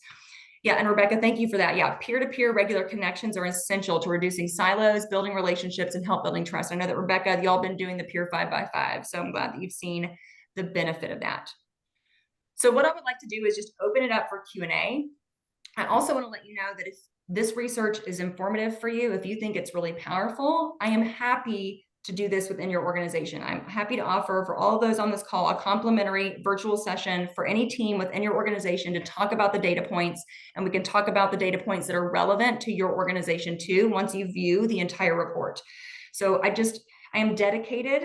Yeah, and Rebecca, thank you for that. Yeah, peer-to-peer regular connections are essential to reducing silos, building relationships, and help building trust. I know that, Rebecca, y'all been doing the Peer 5x5, so I'm glad that you've seen the benefit of that. So what I would like to do is just open it up for Q&A. I also want to let you know that if this research is informative for you, if you think it's really powerful, I am happy to do this within your organization. I'm happy to offer for all of those on this call a complimentary virtual session for any team within your organization to talk about the data points, and we can talk about the data points that are relevant to your organization too once you view the entire report. So I am dedicated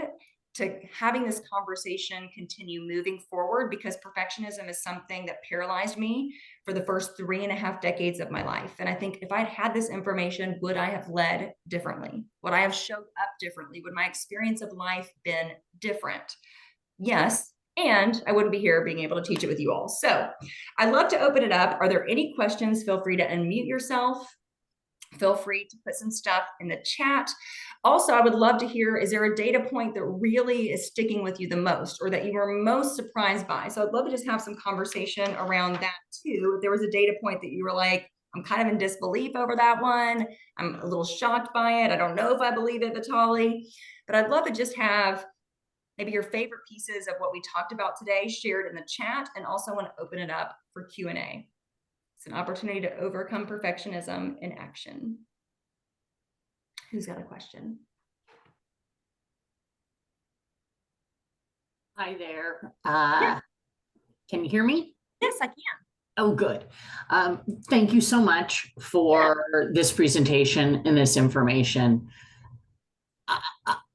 to having this conversation continue moving forward, because perfectionism is something that paralyzed me for the first 3.5 decades of my life. And I think if I'd had this information, would I have led differently? Would I have showed up differently? Would my experience of life been different? Yes. And I wouldn't be here being able to teach it with you all. So I'd love to open it up. Are there any questions? Feel free to unmute yourself. Feel free to put some stuff in the chat. Also, I would love to hear, is there a data point that really is sticking with you the most, or that you were most surprised by? So I'd love to just have some conversation around that too. If there was a data point that you were like, I'm kind of in disbelief over that one, I'm a little shocked by it, I don't know if I believe it, Vitale. But I'd love to just have maybe your favorite pieces of what we talked about today shared in the chat, and also want to open it up for Q&A. It's an opportunity to overcome perfectionism in action. Who's got a question? Hi there. Can you hear me? Yes, I can. Oh, good. Thank you so much for this presentation and this information.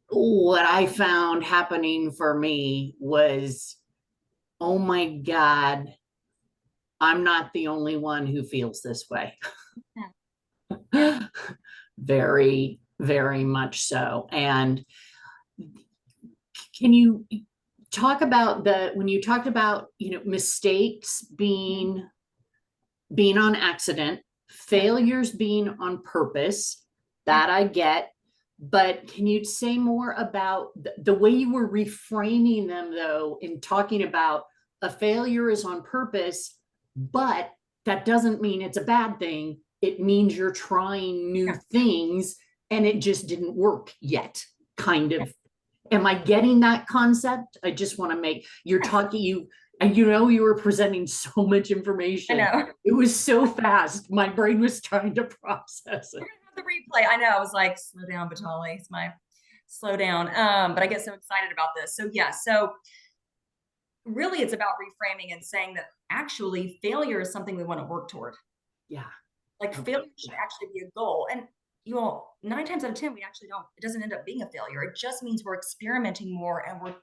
What I found happening for me was, oh my God, I'm not the only one who feels this way. Very, very much so. And can you talk about when you talked about, mistakes being on accident, failures being on purpose, that I get, but can you say more about the way you were reframing them, though, in talking about a failure is on purpose, but that doesn't mean it's a bad thing. It means you're trying new things and it just didn't work yet, kind of. Am I getting that concept? I just want to make, you're talking, you were presenting so much information. I know. It was so fast. My brain was trying to process it. The replay. I know. I was like, slow down, Vitale. It's my slow down. But I get so excited about this. So yeah. So really it's about reframing and saying that actually failure is something we want to work toward. Yeah. Like failure should actually be a goal. And you all, 9 times out of 10, we actually don't, it doesn't end up being a failure. It just means we're experimenting more, and we're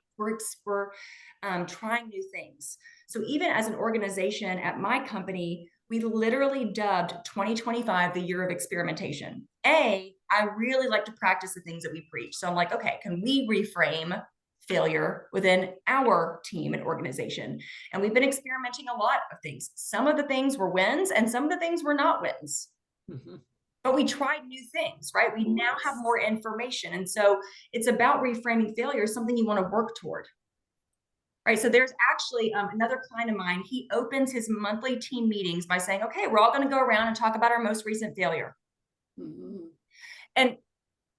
trying new things. So even as an organization at my company, we literally dubbed 2025 the year of experimentation. I really like to practice the things that we preach. So I'm like, okay, can we reframe failure within our team and organization? And we've been experimenting a lot of things. Some of the things were wins, and some of the things were not wins. Mm-hmm. But we tried new things, right? We now have more information. And so it's about reframing failure as something you want to work toward. Right. So there's actually another client of mine. He opens his monthly team meetings by saying, okay, we're all going to go around and talk about our most recent failure. Mm-hmm. And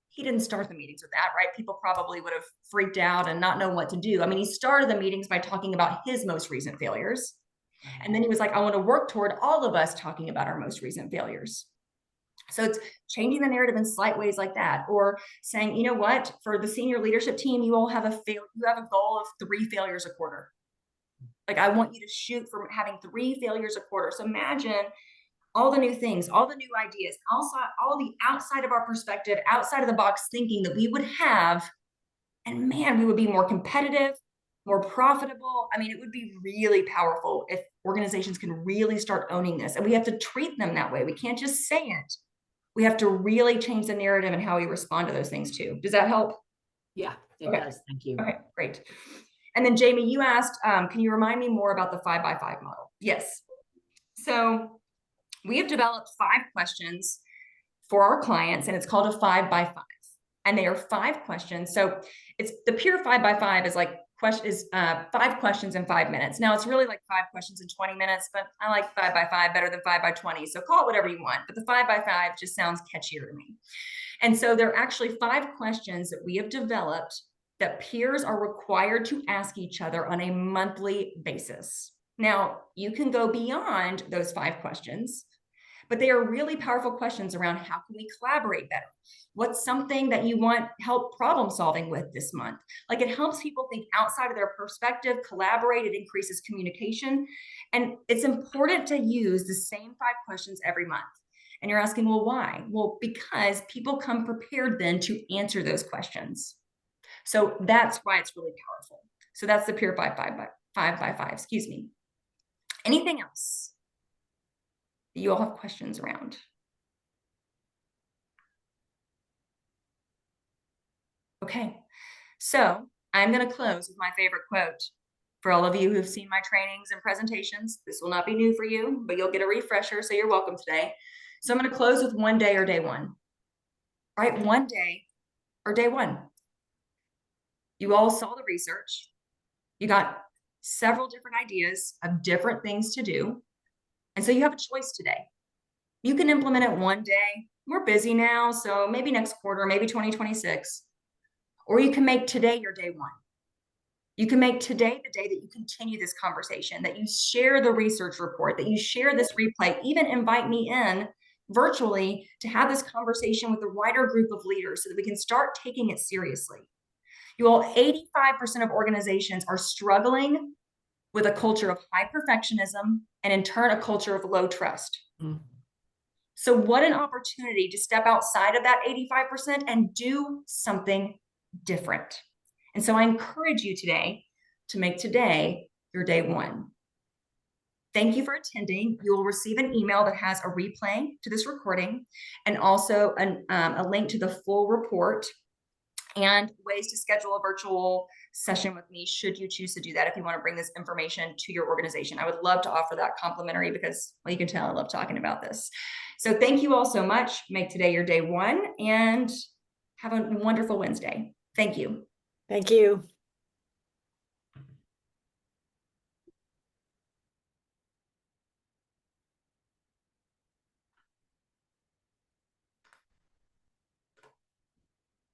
He didn't start the meetings with that, right? People probably would have freaked out and not known what to do. I mean, he started the meetings by talking about his most recent failures. And then he was like, I want to work toward all of us talking about our most recent failures. So it's changing the narrative in slight ways like that, or saying, you know what, for the senior leadership team, you all have you have a goal of 3 failures a quarter. Like, I want you to shoot for having 3 failures a quarter. So imagine all the new things, all the new ideas, also all the outside of our perspective, outside of the box thinking that we would have. And man, we would be more competitive, more profitable. I mean, it would be really powerful if organizations can really start owning this. And we have to treat them that way. We can't just say it. We have to really change the narrative and how we respond to those things too. Does that help? Yeah, it Okay. does. Thank you. Okay, great. And then Jamie, you asked, can you remind me more about the 5x5 model? Yes. So we have developed 5 questions for our clients, and it's called a 5x5. And they are 5 questions. So it's the pure 5x5 is like 5 questions in 5 minutes. Now it's really like 5 questions in 20 minutes, but I like 5x5 better than 5x20. So call it whatever you want, but the 5x5 just sounds catchier to me. And so there are actually 5 questions that we have developed that peers are required to ask each other on a monthly basis. Now, you can go beyond those 5 questions, but they are really powerful questions around how can we collaborate better? What's something that you want help problem solving with this month? Like, it helps people think outside of their perspective, collaborate, it increases communication. And it's important to use the same 5 questions every month. And you're asking, well, why? Well, because people come prepared then to answer those questions. So that's why it's really powerful. So that's the pure 5x5, excuse me. Anything else that you all have questions around? Okay, so I'm going to close with my favorite quote. For all of you who've seen my trainings and presentations, this will not be new for you, but you'll get a refresher, so you're welcome today. So I'm going to close with one day or day one. Right, one day or day one. You all saw the research. You got several different ideas of different things to do. And so you have a choice today. You can implement it one day. We're busy now, so maybe next quarter, maybe 2026. Or you can make today your day one. You can make today the day that you continue this conversation, that you share the research report, that you share this replay, even invite me in virtually to have this conversation with a wider group of leaders so that we can start taking it seriously. You all, 85% of organizations are struggling with a culture of high perfectionism and in turn, a culture of low trust. Mm. So what an opportunity to step outside of that 85% and do something different. And so I encourage you today to make today your day one. Thank you for attending. You will receive an email that has a replay to this recording and also a link to the full report and ways to schedule a virtual session with me should you choose to do that if you want to bring this information to your organization. I would love to offer that complimentary because, well, you can tell I love talking about this. So thank you all so much. Make today your day one and have a wonderful Wednesday. Thank you. Thank you.